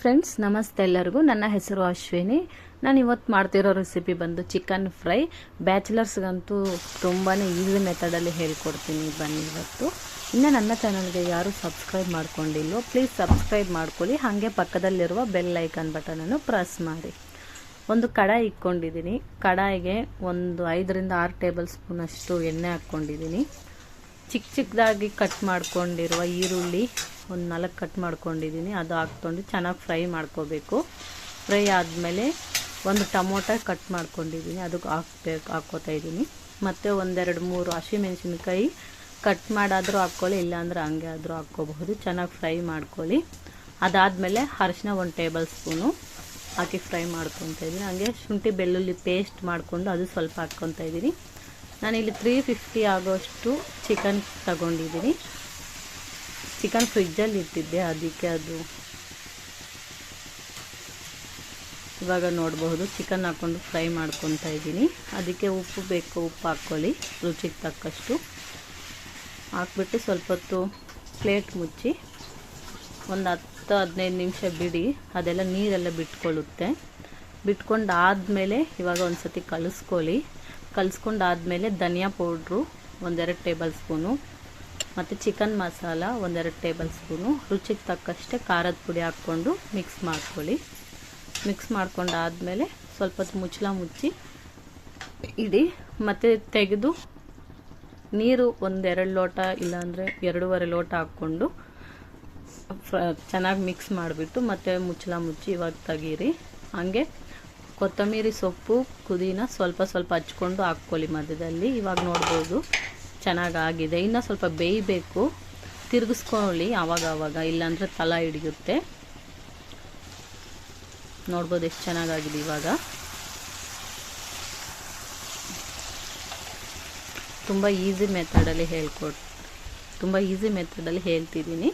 Friends ನಮಸ್ತೆ ಎಲ್ಲರಿಗೂ. ನನ್ನ ಹೆಸರು ಅಶ್ವಿನಿ. ನಾನು ಇವತ್ತು ಮಾಡ್ತಿರೋ ರೆಸಿಪಿ ಬಂದು ಚಿಕನ್ ಫ್ರೈ. ಬ್ಯಾಚುಲರ್ಸ್ಗಂತೂ ತುಂಬಾ ಈಸಿ ಮೆಥಡಲ್ಲಿ ಹೇಳ್ಕೊಡ್ತೀನಿ. ಬನ್ನಿ ಇವತ್ತು. ಇನ್ನು ನನ್ನ ಚಾನಲ್ಗೆ ಯಾರು ಸಬ್ಸ್ಕ್ರೈಬ್ ಮಾಡ್ಕೊಂಡಿಲ್ಲೋ ಪ್ಲೀಸ್ ಸಬ್ಸ್ಕ್ರೈಬ್ ಮಾಡ್ಕೊಳ್ಳಿ. ಹಾಗೆ ಪಕ್ಕದಲ್ಲಿರುವ ಬೆಲ್ ಐಕಾನ್ ಬಟನನ್ನು ಪ್ರೆಸ್ ಮಾಡಿ. ಒಂದು ಕಡಾಯಿ ಇಟ್ಕೊಂಡಿದ್ದೀನಿ. ಕಡಾಯಿಗೆ ಒಂದು 5 ರಿಂದ 6 ಟೇಬಲ್ ಸ್ಪೂನ್ ಅಷ್ಟು ಎಣ್ಣೆ ಹಾಕ್ಕೊಂಡಿದ್ದೀನಿ. ಚಿಕ್ಕದಾಗಿ ಕಟ್ ಮಾಡ್ಕೊಂಡಿರುವ ಈರುಳ್ಳಿ ಒಂದು 4 ಕಟ್ ಮಾಡ್ಕೊಂಡಿದ್ದೀನಿ. ಅದು ಹಾಕ್ಕೊಂಡು ಚೆನ್ನಾಗಿ ಫ್ರೈ ಮಾಡ್ಕೋಬೇಕು. ಫ್ರೈ ಆದಮೇಲೆ ಒಂದು ಟೊಮೊಟೊ ಕಟ್ ಮಾಡ್ಕೊಂಡಿದ್ದೀನಿ, ಅದಕ್ಕೆ ಹಾಕ್ಕೋತಾ ಇದ್ದೀನಿ. ಮತ್ತು 1-2-3 ಹಸಿಮೆಣಸಿನ್ಕಾಯಿ ಕಟ್ ಮಾಡಾದರೂ ಹಾಕ್ಕೊಳ್ಳಿ, ಇಲ್ಲಾಂದ್ರೆ ಹಂಗೆ ಆದರೂ ಹಾಕ್ಕೋಬಹುದು. ಚೆನ್ನಾಗಿ ಫ್ರೈ ಮಾಡ್ಕೊಳ್ಳಿ. ಅದಾದಮೇಲೆ ಅರಿಶಿನ 1 ಟೇಬಲ್ ಸ್ಪೂನು ಹಾಕಿ ಫ್ರೈ ಮಾಡ್ಕೊತಾ ಇದ್ದೀನಿ. ಹಾಗೆ ಶುಂಠಿ ಬೆಳ್ಳುಳ್ಳಿ ಪೇಸ್ಟ್ ಮಾಡಿಕೊಂಡು ಅದು ಸ್ವಲ್ಪ ಹಾಕ್ಕೊತಾ ಇದ್ದೀನಿ. ನಾನಿಲ್ಲಿ 350 ಆಗೋಷ್ಟು ಚಿಕನ್ ತಗೊಂಡಿದ್ದೀನಿ. ಚಿಕನ್ ಫ್ರಿಜ್ಜಲ್ಲಿ ಇಟ್ಟಿದ್ದೆ, ಅದಕ್ಕೆ ಅದು ಇವಾಗ ನೋಡಬಹುದು. ಚಿಕನ್ ಹಾಕ್ಕೊಂಡು ಫ್ರೈ ಮಾಡ್ಕೊತಾ ಇದ್ದೀನಿ. ಅದಕ್ಕೆ ಉಪ್ಪು ಬೇಕು, ಉಪ್ಪು ಹಾಕ್ಕೊಳ್ಳಿ ರುಚಿಗೆ ತಕ್ಕಷ್ಟು. ಹಾಕ್ಬಿಟ್ಟು ಸ್ವಲ್ಪ ಹೊತ್ತು ಪ್ಲೇಟ್ ಮುಚ್ಚಿ ಒಂದು 10-15 ನಿಮಿಷ ಬಿಡಿ. ಅದೆಲ್ಲ ನೀರೆಲ್ಲ ಬಿಟ್ಕೊಳ್ಳುತ್ತೆ. ಬಿಟ್ಕೊಂಡು ಆದಮೇಲೆ ಇವಾಗ ಒಂದು ಸತಿ ಕಲಿಸ್ಕೊಂಡಾದಮೇಲೆ ಧನಿಯಾ ಪೌಡ್ರು 1-2 ಟೇಬಲ್ ಸ್ಪೂನು ಮತ್ತು ಚಿಕನ್ ಮಸಾಲ 1-2 ಟೇಬಲ್ ಸ್ಪೂನು, ರುಚಿಗೆ ತಕ್ಕಷ್ಟೇ ಖಾರದ ಪುಡಿ ಹಾಕ್ಕೊಂಡು ಮಿಕ್ಸ್ ಮಾಡ್ಕೊಳ್ಳಿ. ಮಿಕ್ಸ್ ಮಾಡ್ಕೊಂಡಾದಮೇಲೆ ಸ್ವಲ್ಪ ಹೊತ್ತು ಮುಚ್ಚಿ ಇಡಿ. ಮತ್ತು ತೆಗೆದು ನೀರು 1-2 ಲೋಟ ಇಲ್ಲಾಂದರೆ 2.5 ಲೋಟ ಹಾಕ್ಕೊಂಡು ಚೆನ್ನಾಗಿ ಮಿಕ್ಸ್ ಮಾಡಿಬಿಟ್ಟು ಮತ್ತೆ ಮುಚ್ಚಿ ಇವಾಗ ತೆಗೀರಿ. ಹಾಗೆ ಕೊತ್ತಂಬರಿ ಸೊಪ್ಪು ಪುದೀನ ಸ್ವಲ್ಪ ಹಚ್ಕೊಂಡು ಹಾಕ್ಕೊಳ್ಳಿ ಮಧ್ಯದಲ್ಲಿ. ಇವಾಗ ನೋಡ್ಬೋದು ಚೆನ್ನಾಗಾಗಿದೆ. ಇನ್ನು ಸ್ವಲ್ಪ ಬೇಯಬೇಕು, ತಿರುಗಿಸ್ಕೊಳ್ಳಿ ಆವಾಗ, ಇಲ್ಲಾಂದರೆ ತಳ ಹಿಡಿಯುತ್ತೆ. ನೋಡ್ಬೋದು ಎಷ್ಟು ಚೆನ್ನಾಗಾಗಿದೆ. ಇವಾಗ ತುಂಬ ಈಸಿ ಮೆಥಡಲ್ಲಿ ಹೇಳ್ತಿದ್ದೀನಿ.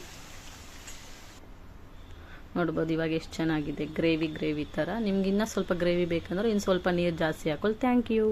ನೋಡ್ಬೋದು ಇವಾಗ ಎಷ್ಟು ಚೆನ್ನಾಗಿದೆ. ಗ್ರೇವಿ ಥರ. ನಿಮ್ಗೆ ಇನ್ನೂ ಸ್ವಲ್ಪ ಗ್ರೇವಿ ಬೇಕಂದ್ರೆ ಇನ್ನು ಸ್ವಲ್ಪ ನೀರು ಜಾಸ್ತಿ ಹಾಕೊಳ್ಳಿ. Thank you.